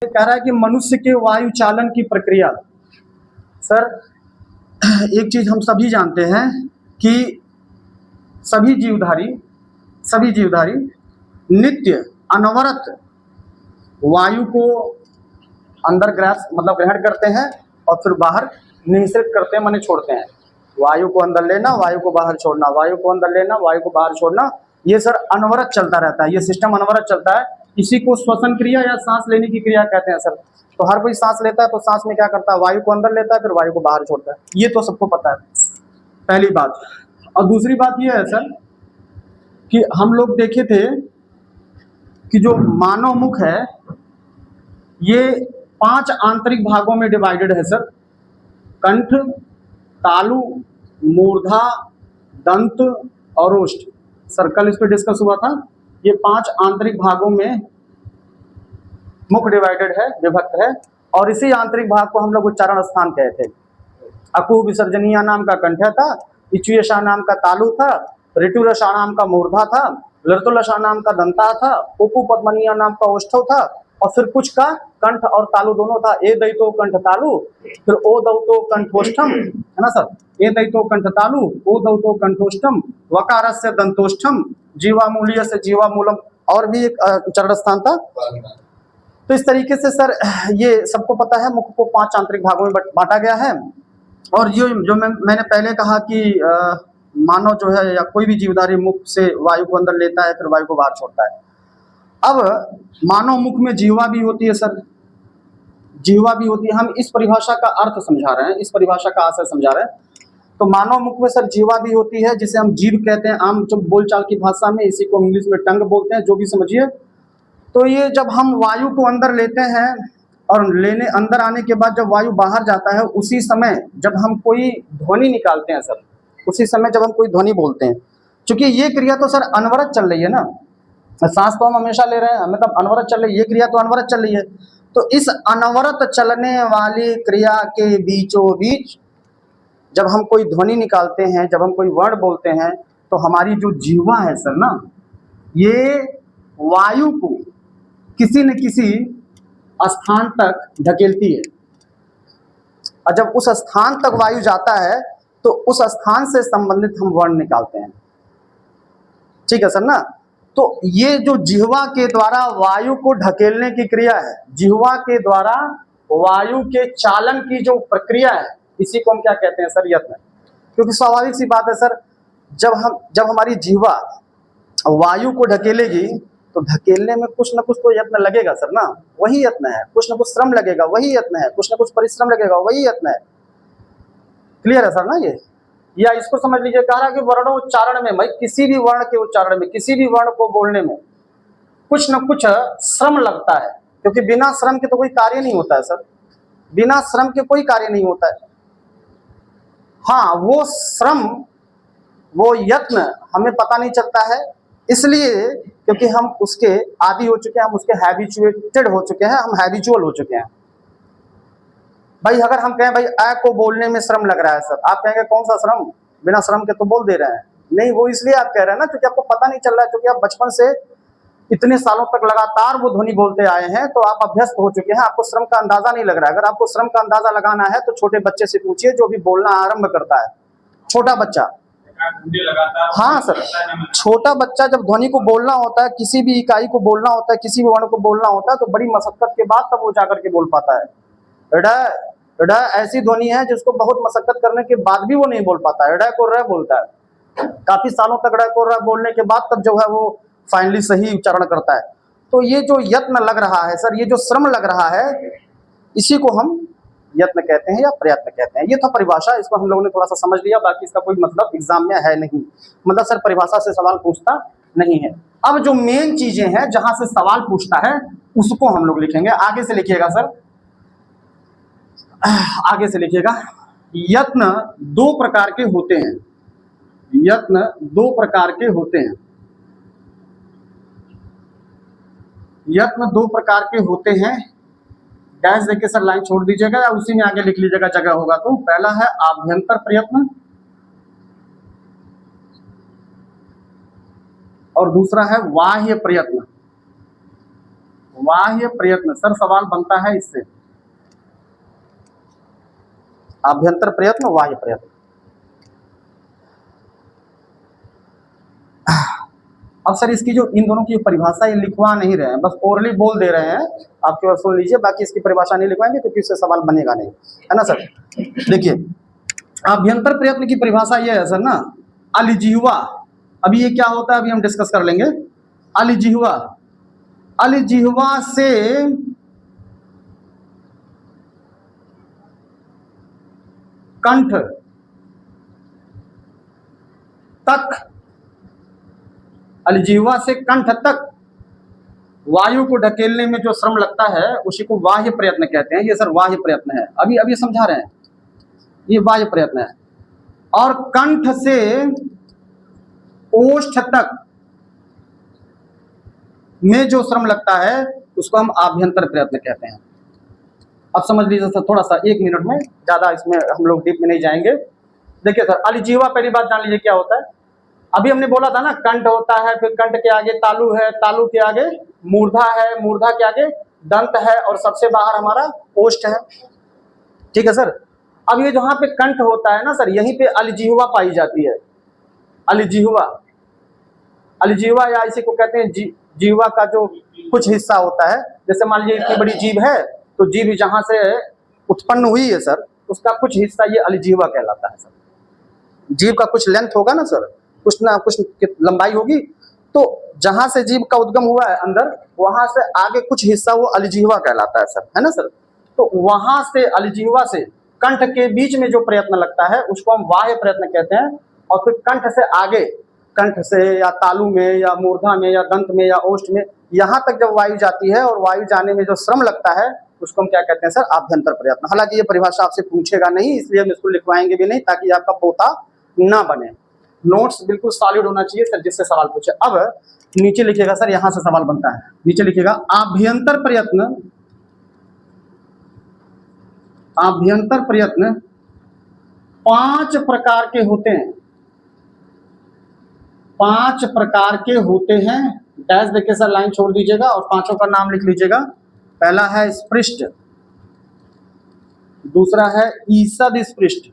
कह रहा है कि मनुष्य के वायु चालन की प्रक्रिया। सर, एक चीज हम सभी जानते हैं कि सभी जीवधारी नित्य अनवरत वायु को अंदर ग्रहण करते हैं और फिर बाहर निःसृत करते हैं, माने छोड़ते हैं। वायु को अंदर लेना, वायु को बाहर छोड़ना, वायु को अंदर लेना, वायु को बाहर छोड़ना, ये सर अनवरत चलता रहता है। ये सिस्टम अनवरत चलता है। इसी को श्वसन क्रिया या सांस लेने की क्रिया कहते हैं सर। तो हर कोई सांस लेता है तो सांस में क्या करता है, वायु को अंदर लेता है, फिर वायु को बाहर छोड़ता है। ये तो सबको पता है, पहली बात। और दूसरी बात ये है सर कि हम लोग देखे थे कि जो मानव मुख है ये 5 आंतरिक भागों में डिवाइडेड है सर। कंठ, तालु, मूर्धा, दंत और ओष्ठ। सर कल इस पर डिस्कस हुआ था। ये 5 आंतरिक भागों में मुख डिवाइडेड है, विभक्त है। और इसी आंतरिक भाग को हम लोग उच्चारण स्थान कहते हैं। अकुह विसर्जनीय नाम का कंठ था, इचुयशा नाम का तालु था, ऋतुरसा नाम का मूर्धा था, लृतुलसा नाम का दंता था, उपु पद्मनीय नाम का ओष्ठव था, और फिर कुछ का कंठ और तालु दोनों था। ए दैतो कंठ तालु, फिर ओ दौतो कंठोष्ठम, है ना सर। ए दैतो कंठ तालु, ओ दौतो कंठोष्ठम, वकारस्य दंतोष्ठम, जीवामूल्य से जीवामूलम, और भी एक चरण स्थान था। तो इस तरीके से सर ये सबको पता है, मुख को 5 आंतरिक भागों में बांटा गया है। और जो मैंने पहले कहा कि मानव जो है या कोई भी जीवधारी मुख से वायु को अंदर लेता है, फिर वायु को बाहर छोड़ता है। अब मानव मुख में जीवा भी होती है सर, जीवा भी होती है। हम इस परिभाषा का अर्थ समझा रहे हैं, इस परिभाषा का आशय समझा रहे हैं। तो मानव मुख में सर जीवा भी होती है, जिसे हम जीभ कहते हैं आम जो बोलचाल की भाषा में। इसी को इंग्लिश में टंग बोलते हैं, जो भी समझिए। तो ये जब हम वायु को अंदर लेते हैं और अंदर आने के बाद जब वायु बाहर जाता है, उसी समय जब हम कोई ध्वनि निकालते हैं सर, उसी समय जब हम कोई ध्वनि बोलते हैं, क्योंकि ये क्रिया तो सर अनवरत चल रही है ना। सांस तो हम हमेशा ले रहे हैं, हमें तब अनवरत चल रही है, ये क्रिया तो अनवरत चल रही है। तो इस अनवरत चलने वाली क्रिया के बीचों बीच जब हम कोई ध्वनि निकालते हैं, जब हम कोई वर्ड बोलते हैं, तो हमारी जो जीवा है सर ना, ये वायु को किसी न किसी स्थान तक ढकेलती है। और जब उस स्थान तक वायु जाता है तो उस स्थान से संबंधित हम वर्ण निकालते हैं। ठीक है सर ना। तो ये जो जिह्वा के द्वारा वायु को ढकेलने की क्रिया है, जिह्वा के द्वारा वायु के चालन की जो प्रक्रिया है, इसी को हम क्या कहते हैं सर, यत्न। क्योंकि स्वाभाविक सी बात है सर, जब हमारी जिह्वा वायु को ढकेलेगी तो ढकेलने में कुछ ना कुछ तो यत्न लगेगा सर ना, वही यत्न है। कुछ ना कुछ श्रम लगेगा, वही यत्न है। कुछ ना कुछ परिश्रम लगेगा, वही यत्न है। क्लियर है सर ना ये। या इसको समझ लीजिए, कह रहा कि वर्णोच्चारण में, भाई किसी भी वर्ण के उच्चारण में, किसी भी वर्ण को बोलने में कुछ न कुछ श्रम लगता है, क्योंकि बिना श्रम के तो कोई कार्य नहीं होता है सर। बिना श्रम के कोई कार्य नहीं होता है। हाँ, वो श्रम, वो यत्न हमें पता नहीं चलता है, इसलिए क्योंकि हम उसके आदी हो चुके हैं, हम उसके हैबिचुएटेड हो चुके हैं, हम हैबिचुअल हो चुके हैं। भाई अगर हम कहें भाई अ को बोलने में श्रम लग रहा है सर, आप कहेंगे कौन सा श्रम, बिना श्रम के तो बोल दे रहे हैं। नहीं, वो इसलिए आप कह रहे हैं ना क्योंकि आपको पता नहीं चल रहा है, क्योंकि आप बचपन से इतने सालों तक लगातार वो ध्वनि बोलते आए हैं, तो आप अभ्यस्त हो चुके हैं, आपको श्रम का अंदाजा नहीं लग रहा है। अगर आपको श्रम का अंदाजा लगाना है तो छोटे बच्चे से पूछिए जो भी बोलना आरंभ करता है, छोटा बच्चा। हाँ सर, छोटा बच्चा जब ध्वनि को बोलना होता है, किसी भी इकाई को बोलना होता है, किसी भी वर्ण को बोलना होता है, तो बड़ी मशक्कत के बाद तब वो जाकर के बोल पाता है। ड ऐसी ध्वनि है जिसको बहुत मशक्कत करने के बाद भी वो नहीं बोल पाता है। ड को र बोलता है, काफी सालों तक ड को र बोलने के बाद तब जो है वो फाइनली सही उच्चारण करता है। तो ये जो यत्न लग रहा है सर, ये जो श्रम लग रहा है, इसी को हम यत्न कहते हैं या प्रयत्न कहते हैं। ये था परिभाषा, इसको हम लोगों ने थोड़ा सा समझ लिया, बाकी इसका कोई मतलब एग्जाम में है नहीं। मतलब सर परिभाषा से सवाल पूछता नहीं है। अब जो मेन चीजें हैं जहां से सवाल पूछता है उसको हम लोग लिखेंगे। आगे से लिखिएगा सर, आगे से लिखिएगा। यत्न 2 प्रकार के होते हैं, यत्न 2 प्रकार के होते हैं। यत्न 2 प्रकार के होते हैं। डैश देके सर लाइन छोड़ दीजिएगा या उसी में आगे लिख लीजिएगा, जगह होगा तो। पहला है आभ्यंतर प्रयत्न और दूसरा है बाह्य प्रयत्न। बाह्य प्रयत्न। सर सवाल बनता है इससे, आभ्यंतर प्रयत्न, बाह्य प्रयत्न। अब सर इसकी जो इन दोनों की परिभाषा ये लिखवा नहीं रहे हैं, बस ओरली बोल दे रहे हैं, आप केवल सुन लीजिए, बाकी इसकी परिभाषा नहीं लिखवाएंगे क्योंकि इससे सवाल बनेगा नहीं, है ना सर। देखिए आभ्यंतर प्रयत्न की परिभाषा ये है सर ना, अलिजिह्वा। अभी ये क्या होता है अभी हम डिस्कस कर लेंगे। अलिजिह्वा, अलिजिह्वा से कंठ तक, अलिजिह्वा से कंठ तक वायु को ढकेलने में जो श्रम लगता है उसी को बाह्य प्रयत्न कहते हैं। ये सर बाह्य प्रयत्न है, अभी अभी समझा रहे हैं, ये बाह्य प्रयत्न है। और कंठ से ओष्ठ तक में जो श्रम लगता है उसको हम आभ्यंतर प्रयत्न कहते हैं। अब समझ लीजिए सर थोड़ा सा, 1 मिनट में, ज्यादा इसमें हम लोग डीप में नहीं जाएंगे। देखिए सर अलिजिह्वा, पहली बात जान लीजिए क्या होता है। अभी हमने बोला था ना कंठ होता है, फिर कंठ के आगे तालु है, तालु के आगे मूर्धा है, मूर्धा के आगे दंत है, और सबसे बाहर हमारा ओष्ठ है। ठीक है सर। अब ये जहां पे कंठ होता है ना सर, यहीं पे अलिजिह्वा पाई जाती है। अलिजिह्वा, अलिजिह्वा या इसी को कहते हैं जीवा का जो कुछ हिस्सा होता है। जैसे मान लीजिए इतनी बड़ी जीभ है, तो जीभ जहां से उत्पन्न हुई है सर, उसका कुछ हिस्सा ये अलिजिह्वा कहलाता है सर। जीभ का कुछ लेंथ होगा ना सर, कुछ ना कुछ लंबाई होगी, तो जहां से जीभ का उद्गम हुआ है अंदर, वहां से आगे कुछ हिस्सा वो अलिजिह्वा कहलाता है सर, है ना सर। तो वहां से अलिजिह्वा से कंठ के बीच में जो प्रयत्न लगता है उसको हम बाह्य प्रयत्न कहते हैं। और फिर कंठ से आगे, कंठ से या तालु में या मूर्धा में या दंत में या ओष्ठ में, यहाँ तक जब वायु जाती है और वायु जाने में जो श्रम लगता है उसको हम क्या कहते हैं सर, आभ्यंतर प्रयत्न। हालांकि ये परिभाषा आपसे पूछेगा नहीं, इसलिए हम इसको लिखवाएंगे भी नहीं, ताकि आपका पोता ना बने। नोट्स बिल्कुल सॉलिड होना चाहिए सर, जिससे सवाल पूछे। अब नीचे लिखिएगा सर, यहां से सवाल बनता है, नीचे लिखिएगा आभ्यंतर प्रयत्न। आभ्यंतर प्रयत्न 5 प्रकार के होते हैं, 5 प्रकार के होते हैं। डैश देके सर लाइन छोड़ दीजिएगा और पांचों का नाम लिख लीजिएगा। पहला है स्पृष्ट, दूसरा है ईषद स्पृष्ट,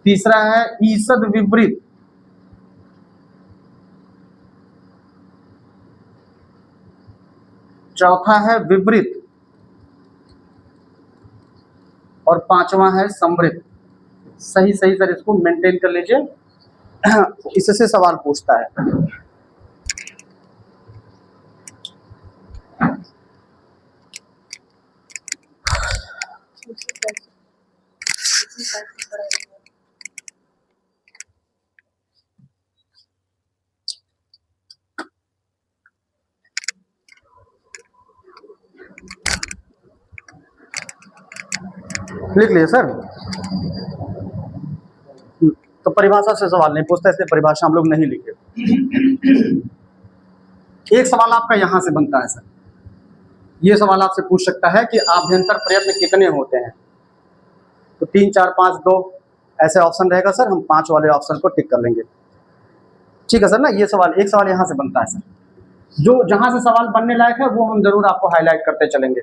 तीसरा है ईषद विपरीत, चौथा है विपरीत, और पांचवा है समृद्ध। सही सही सर, इसको मेंटेन कर लीजिए, इससे सवाल पूछता है। लिख लिए सर। तो परिभाषा से सवाल नहीं पूछता, इसलिए परिभाषा हम लोग नहीं लिखे। एक सवाल आपका यहां से बनता है सर, ये सवाल आपसे पूछ सकता है कि आभ्यंतर प्रयत्न कितने होते हैं। तो 3, 4, 5, 2 ऐसे ऑप्शन रहेगा सर, हम 5 वाले ऑप्शन को टिक कर लेंगे। ठीक है सर ना। ये सवाल, एक सवाल यहां से बनता है सर, जो जहां से सवाल बनने लायक है वो हम जरूर आपको हाईलाइट करते चलेंगे,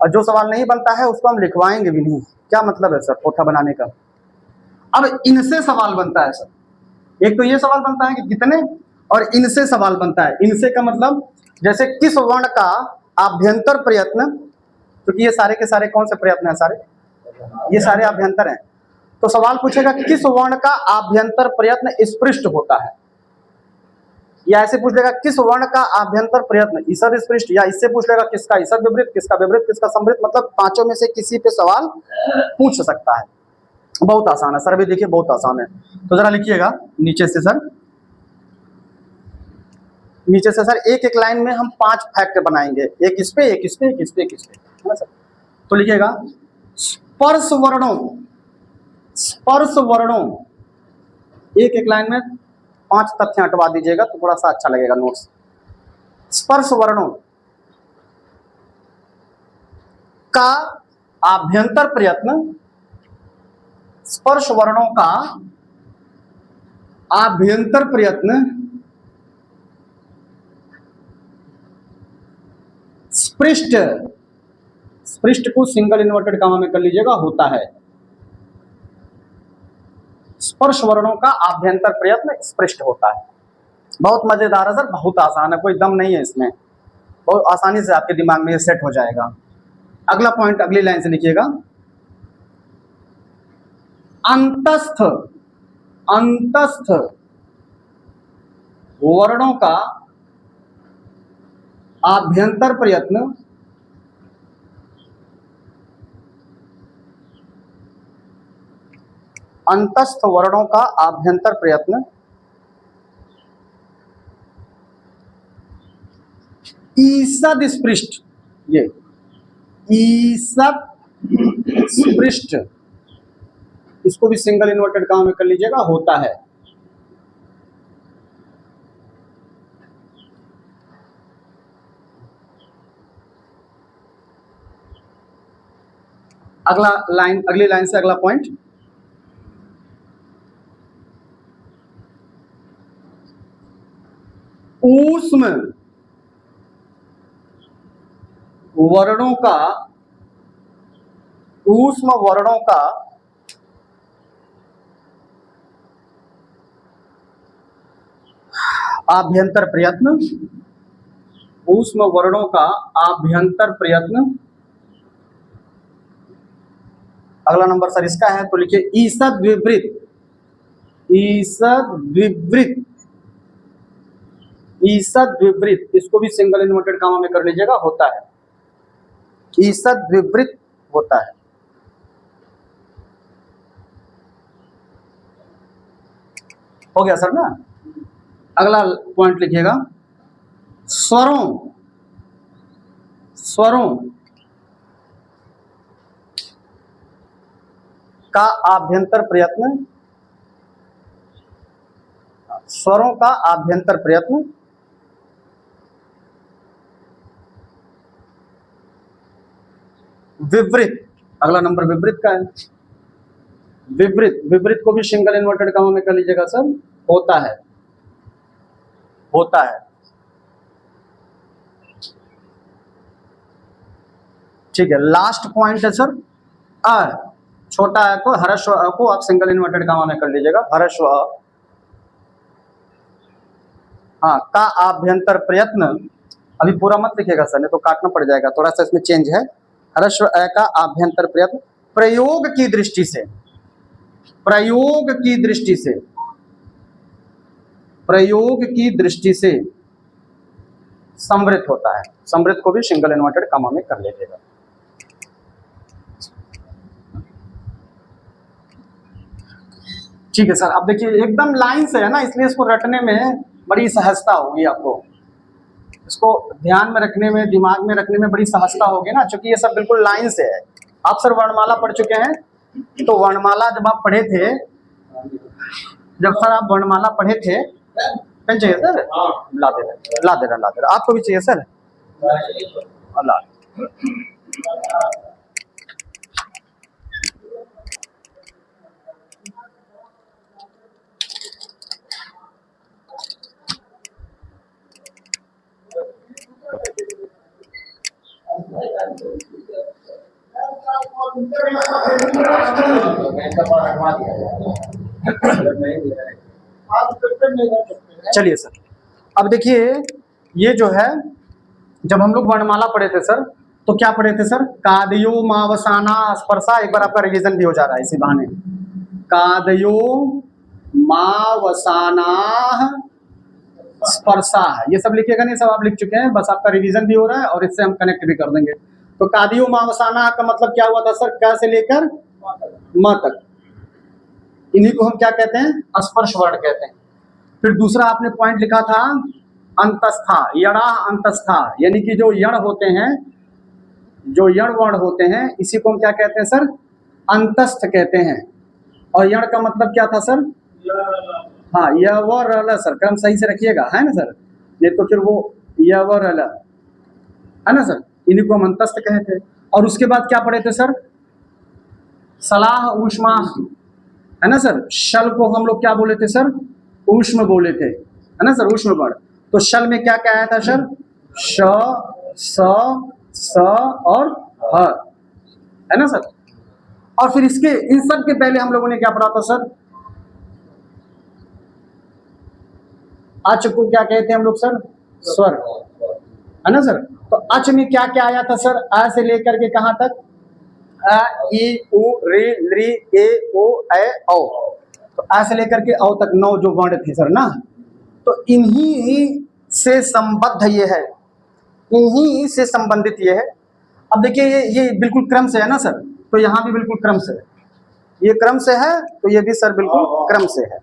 और जो सवाल नहीं बनता है उसको हम लिखवाएंगे भी नहीं। क्या मतलब है सर पोथा बनाने का। अब इनसे सवाल बनता है सर, एक तो ये सवाल बनता है कि कितने, और इनसे सवाल बनता है। इनसे का मतलब जैसे किस वर्ण का आभ्यंतर प्रयत्न, क्योंकि ये सारे के सारे कौन से प्रयत्न है, सारे ये सारे आभ्यंतर हैं। तो सवाल पूछेगा किस वर्ण का आभ्यंतर प्रयत्न स्पृष्ट होता है, या ऐसे पूछ लेगा किस वर्ण का आभ्यंतर प्रयत्न ईषद स्पृष्ट, या इससे पूछ लेगा किसका ईषद विपरीत, किसका विपरीत, किसका समृद्ध। मतलब पांचों में से किसी पे सवाल पूछ सकता है। बहुत आसान है सर, अभी देखिए बहुत आसान है। तो जरा लिखिएगा नीचे से सर, नीचे से सर एक एक लाइन में हम 5 फैक्ट बनाएंगे, एक इस पे, एक इस पे, एक इस पे, एक इस पे, है ना सर। तो लिखिएगा स्पर्श वर्णों, स्पर्श वर्णों, एक एक लाइन में 5 तथ्य हटवा दीजिएगा तो थोड़ा सा अच्छा लगेगा नोट्स। स्पर्श वर्णों का आभ्यंतर प्रयत्न, स्पर्श वर्णों का आभ्यंतर प्रयत्न स्पृष्ट, स्पृष्ट को सिंगल इन्वर्टेड कामा में कर लीजिएगा, होता है। स्पर्श वर्णों का आभ्यंतर प्रयत्न स्पृष्ट होता है। बहुत मजेदार है सर, बहुत आसान है, कोई दम नहीं है इसमें, बहुत आसानी से आपके दिमाग में ये सेट हो जाएगा। अगला पॉइंट अगली लाइन से लिखिएगा, अंतस्थ, अंतस्थ वर्णों का आभ्यंतर प्रयत्न अंतस्थ वर्णों का आभ्यंतर प्रयत्न ईषद स्पृष्ट, ये ईषद स्पृष्ट, इसको भी सिंगल इन्वर्टेड कामा में कर लीजिएगा, होता है। अगला लाइन, अगली लाइन से अगला पॉइंट, ऊष्म वर्णों का, ऊष्म वर्णों का आभ्यंतर प्रयत्न, ऊष्म वर्णों का आभ्यंतर प्रयत्न। अगला नंबर सर इसका है, तो लिखिए ईषद विवृत, ईषद विवृत, ईषद विवृत, इसको भी सिंगल इन्वर्टेड कामा में कर लीजिएगा, होता है। ईषद विवृत होता है। हो गया सर ना। अगला पॉइंट लिखिएगा, स्वरों, स्वरों का आभ्यंतर प्रयत्न, स्वरों का आभ्यंतर प्रयत्न विवृत, अगला नंबर विवृत का है। विवृत, विवृत को भी सिंगल इन्वर्टेड कामा में कर लीजिएगा सर, होता है, होता है। ठीक है, लास्ट पॉइंट है सर अ, छोटा अ को, हर्स्व अ को आप सिंगल इन्वर्टेड कामा में कर लीजिएगा, हर्स्व अ, हाँ, का आभ्यंतर प्रयत्न, अभी पूरा मत लिखिएगा सर, नहीं तो काटना पड़ जाएगा, थोड़ा सा इसमें चेंज है। हर्स्व अ का आभ्यंतर प्रयत्न प्रयोग की दृष्टि से, प्रयोग की दृष्टि से, प्रयोग की दृष्टि से समृद्ध होता है। समृद्ध को भी सिंगल इन्वर्टेड कामा में कर लीजिएगा। ठीक है सर, अब देखिए एकदम लाइन से है ना, इसलिए इसको रटने में बड़ी सहजता होगी आपको, इसको ध्यान में रखने में, दिमाग में रखने में बड़ी सहजता होगी ना, क्योंकि ये सब बिल्कुल लाइन से है। आप सर वर्णमाला पढ़ चुके हैं, तो वर्णमाला जब आप पढ़े थे, जब सर आप वर्णमाला पढ़े थे, पेन चाहिए सर? ला दे रहा, ला दे रहा, ला दे रहा। आपको भी चाहिए सर? ला। चलिए सर, अब देखिए ये जो है, जब हम लोग वर्णमाला पढ़े थे सर, तो क्या पढ़े थे सर? कादयो मावसाना स्पर्शा, एक बार आपका रिवीजन भी हो जा रहा है इसी बहाने। कादयो मावसाना स्पर्शा, ये सब लिखिएगा नहीं, सब आप लिख चुके हैं, बस आपका रिवीजन भी हो रहा है और इससे हम कनेक्ट भी कर देंगे। तो कादियो मावसाना का मतलब क्या हुआ था सर? क से लेकर म तक, इन्हीं को हम क्या कहते हैं? स्पर्श वर्ण कहते हैं। फिर दूसरा आपने पॉइंट लिखा था अंतस्था, यड़ा अंतस्था, यानी कि जो यण होते हैं, जो यण वर्ण होते हैं, इसी को हम क्या कहते हैं सर? अंतस्थ कहते हैं। और यण का मतलब क्या था सर? हाँ, य व र ल सर, क्रम सही से रखिएगा, है ना सर, नहीं तो फिर वो य व र ल, है ना सर, इन्हीं को हम अंतस्थ कहे थे। और उसके बाद क्या पढ़े थे सर? सलाह ऊष्मा, है ना सर, शल को हम लोग क्या बोले थे सर? ऊष्म बोले थे, है ना सर, ऊष्म वर्ण। तो शल में क्या क्या आया था सर? श स और ह, है ना सर। और फिर इसके इन सब के पहले हम लोगों ने क्या पढ़ा था सर? अच को क्या कहते हैं हम लोग सर? स्वर, है ना सर। तो अच में क्या क्या आया था सर? अ से लेकर के कहां तक? अ, ई, उ, ऋ, लृ, ए, ओ, ऐ, औ। तो अ से लेकर के औ तक 9 जो वर्ण थे सर ना, तो इन्हीं से संबद्ध ये है, इन्हीं से संबंधित ये है। अब देखिए ये बिल्कुल क्रम से है ना सर, तो यहाँ भी बिल्कुल क्रम से है, ये क्रम से है, तो ये भी सर बिल्कुल क्रम से है।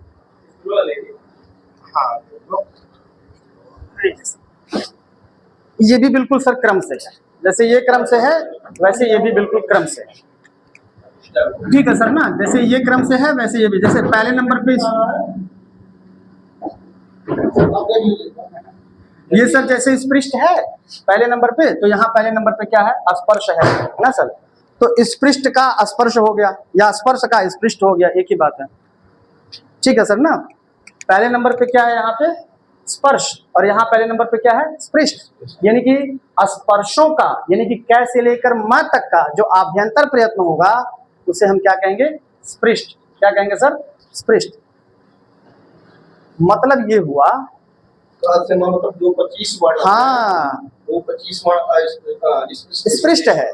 ये भी बिल्कुल सर क्रम से है, जैसे ये क्रम से है वैसे ये भी बिल्कुल क्रम से है। ठीक है सर ना, जैसे ये क्रम से है वैसे ये भी, जैसे पहले नंबर पे ये सर जैसे स्पृष्ट है पहले नंबर पे, तो यहाँ पहले नंबर पे क्या है? स्पर्श है ना सर। तो स्पृष्ट का स्पर्श हो गया या स्पर्श का स्पृष्ट हो गया, एक ही बात है। ठीक है सर ना, पहले नंबर पे क्या है यहाँ पे? स्पर्श, और यहाँ पहले नंबर पे क्या है? स्पृष्ट। यानी कि स्पर्शों का, यानी कि कै से लेकर म तक का जो आभ्यंतर प्रयत्न होगा उसे हम क्या कहेंगे? स्पृष्ट। क्या कहेंगे सर? स्पृष्ट। मतलब ये हुआ मतलब जो 25 वर्ण, हाँ, वो 25 वर्ण स्पृष्ट है।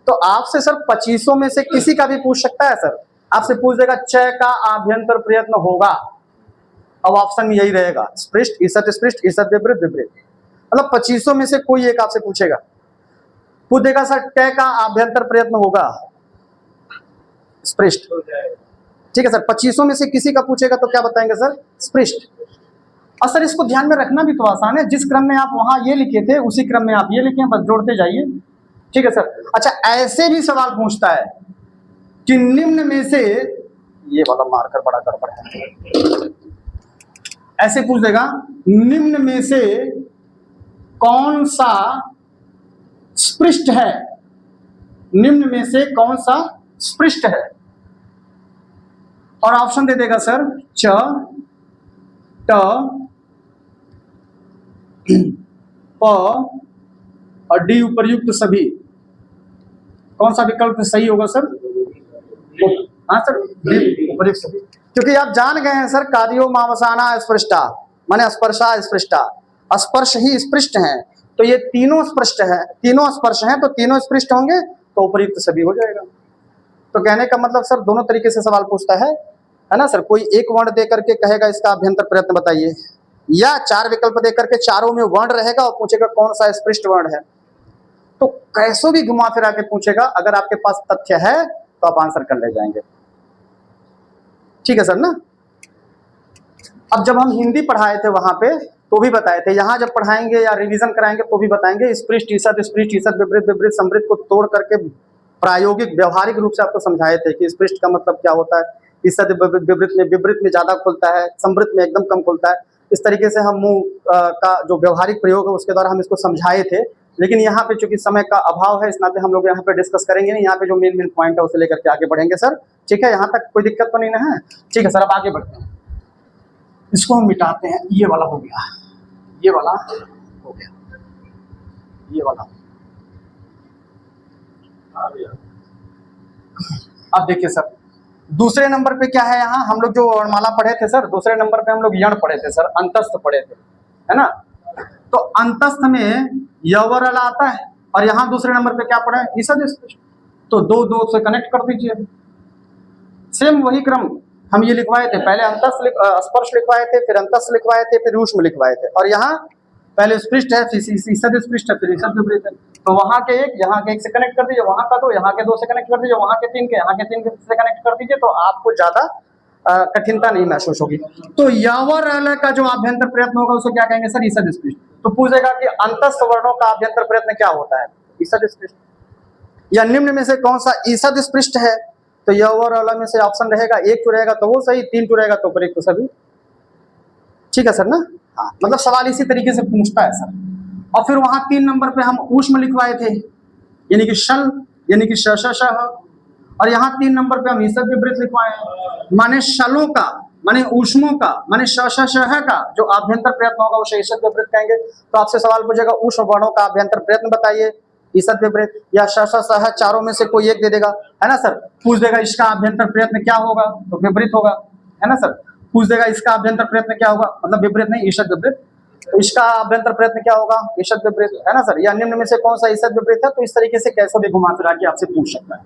तो आपसे सर 25 में से किसी का भी पूछ सकता है सर, आपसे पूछ देगा च का आभ्यंतर प्रयत्न होगा, अब ऑप्शन में यही रहेगा, स्पृष्ट, ईसत स्पृष्ट, ईसत विपरीत, विपरीत। मतलब 25 में से कोई एक आपसे पूछेगा, पूछ देगा सर ट का आभ्यंतर प्रयत्न होगा, स्पृष्ट। ठीक है सर, 25 में से किसी का पूछेगा तो क्या बताएंगे सर? स्पृष्ट। और सर इसको ध्यान में रखना भी तो आसान है, जिस क्रम में आप वहां ये लिखे थे उसी क्रम में आप ये लिखे, बस जोड़ते जाइए। ठीक है सर। अच्छा, ऐसे भी सवाल पूछता है कि निम्न में से, ये वाला मार्कर बड़ा गड़बड़ है, ऐसे पूछ देगा निम्न में से कौन सा स्पृष्ट है, निम्न में से कौन सा स्पृष्ट है, और ऑप्शन दे देगा सर च, ट, प और डी उपर्युक्त सभी। कौन सा विकल्प सही होगा सर? हाँ सर, डी उपर्युक्त सभी। क्योंकि आप जान गए हैं सर, कार्यो मावसाना स्पृष्टा माने स्पर्शा स्पृष्टा, स्पर्श ही स्पृष्ट हैं, तो ये तीनों स्पृष्ट है, तीनों स्पर्श हैं, तो तीनों स्पृष्ट होंगे तो उपर्युक्त सभी हो जाएगा। तो कहने का मतलब सर दोनों तरीके से सवाल पूछता है ना सर। कोई एक वर्ण दे करके कहेगा इसका अभ्यंतर प्रयत्न बताइए, या 4 विकल्प दे करके चारों में वर्ण रहेगा और पूछेगा कौन सा स्पृष्ट वर्ण है। तो कैसो भी घुमा फिरा के पूछेगा, अगर आपके पास तथ्य है तो आप आंसर कर ले जाएंगे। ठीक है सर ना। अब जब हम हिंदी पढ़ाए थे वहां पे तो भी बताए थे, यहाँ जब पढ़ाएंगे या रिवीजन कराएंगे तो भी बताएंगे, स्पृष्ट, ईसत स्पृष्ट, ईसत विपरीत, विपरीत, समृद्ध को तोड़ करके प्रायोगिक व्यवहारिक रूप से आपको समझाए थे कि स्पृष्ट का मतलब क्या होता है, ईसत विपरीत में ज्यादा खुलता है, समृद्ध में एकदम कम खुलता है। इस तरीके से हम मुंह का जो व्यवहारिक प्रयोग है उसके द्वारा हम इसको समझाए थे। लेकिन यहाँ पे चूंकि समय का अभाव है, इस नाते हम लोग यहाँ पे डिस्कस करेंगे नहीं, यहाँ पे जो मेन पॉइंट है उसे लेकर के आगे बढ़ेंगे सर। ठीक है, यहाँ तक कोई दिक्कत तो नहीं ना है? ठीक है सर, अब आगे बढ़ते हैं, इसको हम मिटाते हैं। ये वाला हो गया, ये वाला हो गया, ये वाला। अब देखिए सर, दूसरे नंबर पे क्या है, यहाँ हम लोग जो वर्णमाला पढ़े थे सर, दूसरे नंबर पे हम लोग यण पढ़े थे सर, अंतस्थ पढ़े थे, है ना। तो अंतस्थ में यवर अला आता है, और यहाँ दूसरे नंबर पे क्या पढ़े? ईसद स्पृष्ट। तो दो दो से कनेक्ट कर दीजिए, सेम वही क्रम हम ये लिखवाए थे, पहले अंतस्थ स्पर्श लिखवाए थे, फिर अंतस्थ लिखवाए थे, फिर ऊष्म लिखवाए थे, और यहाँ पहले स्पृष्ट है, फिर ईसद स्पृष्ट है, फिर ईसद विपरीत है। तो वहां के एक, यहाँ के एक से कनेक्ट कर दीजिए, वहां का दो, यहाँ के दो से कनेक्ट कर दीजिए, वहां के तीन के, यहाँ के तीन के से कनेक्ट कर दीजिए, तो आपको ज्यादा कठिनता नहीं महसूस होगी। तो यावर अल का जो आभ्यंतर प्रयत्न होगा उसे क्या कहेंगे सर? ईसद स्पृष्ट। तो पूछेगा कि अंतस्थ वर्णों का आभ्यंतर प्रयत्न क्या होता है? ईसद स्पृष्ट। या निम्न में से कौन सा ईसद स्पृष्ट है? तो यवर अल में से ऑप्शन रहेगा, एक टू रहेगा तो वो सही, 3 टू रहेगा तो उपयुक्त सभी। ठीक है सर ना। हाँ, मतलब सवाल इसी तरीके से पूछता है सर। और फिर वहां 3 नंबर पे हम ऊष्म लिखवाए थे, यानी कि शल, यानी कि श, और यहाँ 3 नंबर पे हम ईसद विपरीत लिखवाए हैं, माने शलों का, माने ऊष्मों का माने शह का जो आभ्यंतर प्रयत्न होगा उसे ईसद विपरीत कहेंगे। तो आपसे सवाल पूछेगा ऊष्म वर्णों का आभ्यंतर प्रयत्न बताइए, ईसद विपरीत, या शह चारों में से कोई एक दे देगा, है ना सर। पूछ देगा इसका आभ्यंतर प्रयत्न क्या होगा, तो विपरीत होगा, है ना सर। पूछ देगा इसका आभ्यंतर प्रयत्न क्या होगा, मतलब विपरीत नहीं ईसद विपरीत। तो इसका आभ्यंतर प्रयत्न क्या होगा, ईसद विपरीत, है ना सर। या निम्न में से कौन सा ईसद विपरीत है, तो इस तरीके से कैसे भी घुमा फिरा के आपसे पूछ सकता है।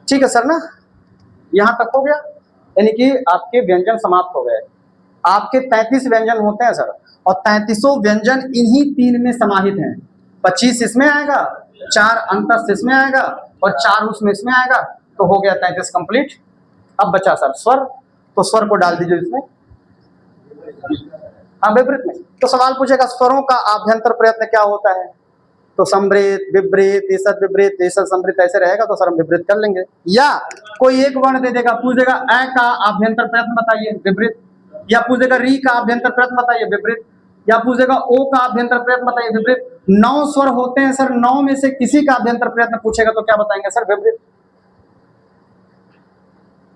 ठीक है सर ना, यहां तक हो गया, यानी कि आपके व्यंजन समाप्त हो गए। आपके 33 व्यंजन होते हैं सर, और 33 व्यंजन इन्हीं 3 में समाहित हैं। 25 इसमें आएगा, 4 अंतस्थ इसमें आएगा, और 4 उसमें इसमें आएगा, तो हो गया 33 कंप्लीट। अब बचा सर स्वर, तो स्वर को डाल दीजिए इसमें, हाँ विपरीत में। तो सवाल पूछेगा स्वरों का आभ्यंतर प्रयत्न क्या होता है, तो समृत, विपरीत, ईसद विपरीत, ईसद समृत ऐसे रहेगा, तो सर हम विपरीत कर लेंगे। या कोई एक वर्ण दे देगा, पूछ देगा अ का आभ्यंतर प्रयत्न बताइए, विपरीत। या पूछ देगा री का आभ्यंतर प्रयत्न बताइए, विपरीत। या पूछ देगा ओ का आभ्यंतर प्रयत्न बताइए, विपरीत। 9 स्वर होते हैं सर, 9 में से किसी का आभ्यंतर प्रयत्न पूछेगा तो क्या बताएंगे सर, विपरीत।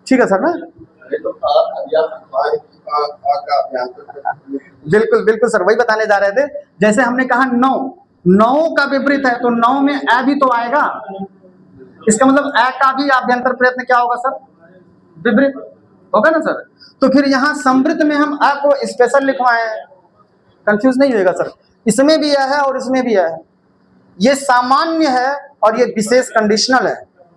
ठीक है सर ना, बिल्कुल बिल्कुल सर, वही बताने जा रहे थे। जैसे हमने कहा 9 का विपरीत है, तो 9 में अ भी तो आएगा, इसका मतलब अ का भी आभ्यंतर प्रयत्न क्या होगा सर, विपरीत होगा ना सर। तो फिर यहाँ समृद्ध में हम अ को स्पेशल लिखवाए हैं, कंफ्यूज नहीं होगा सर। इसमें भी अ है और इसमें भी अ है, ये सामान्य है और ये विशेष कंडीशनल है।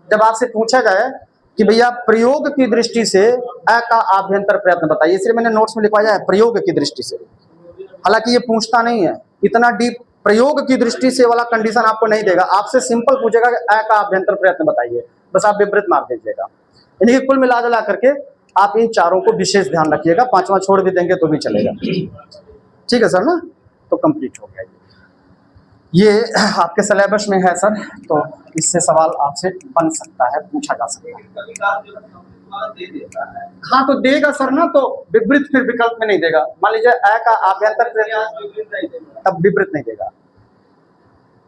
जब आपसे पूछा जाए कि भैया प्रयोग की दृष्टि से अ का आभ्यंतर प्रयत्न बताइए, इसलिए मैंने नोट्स में लिखवाया है प्रयोग की दृष्टि से। हालांकि ये पूछता नहीं है इतना डीप, प्रयोग की दृष्टि से वाला कंडीशन आपको नहीं देगा, आपसे सिंपल पूछेगा कि अ का आभ्यंतर प्रयत्न बताइए, बस आप विपरीत मार दीजिएगा। यानी कि कुल मिला जुला करके आप इन चारों को विशेष ध्यान रखिएगा, 5वां छोड़ भी देंगे तो भी चलेगा। ठीक है सर ना, तो कंप्लीट हो गया ये आपके सिलेबस में है सर, तो इससे सवाल आपसे बन सकता है, पूछा जा सकता है। हाँ तो देगा सर ना, तो विपरीत फिर विकल्प में नहीं देगा। मान लीजिए अ का आभ्यंतर तब विपरीत नहीं देगा,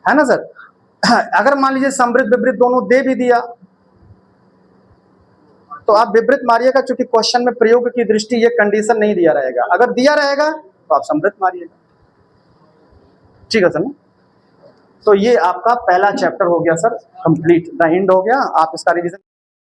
है ना सर। अगर मान लीजिए समृद्ध विपरीत दोनों दे भी दिया तो आप विपरीत मारिएगा, क्योंकि क्वेश्चन में प्रयोग की दृष्टि ये कंडीशन नहीं दिया रहेगा। अगर दिया रहेगा तो आप समृद्ध मारिएगा। ठीक है सर ना, तो ये आपका पहला चैप्टर हो गया सर कंप्लीट, द एंड हो गया। आप इसका रिवीजन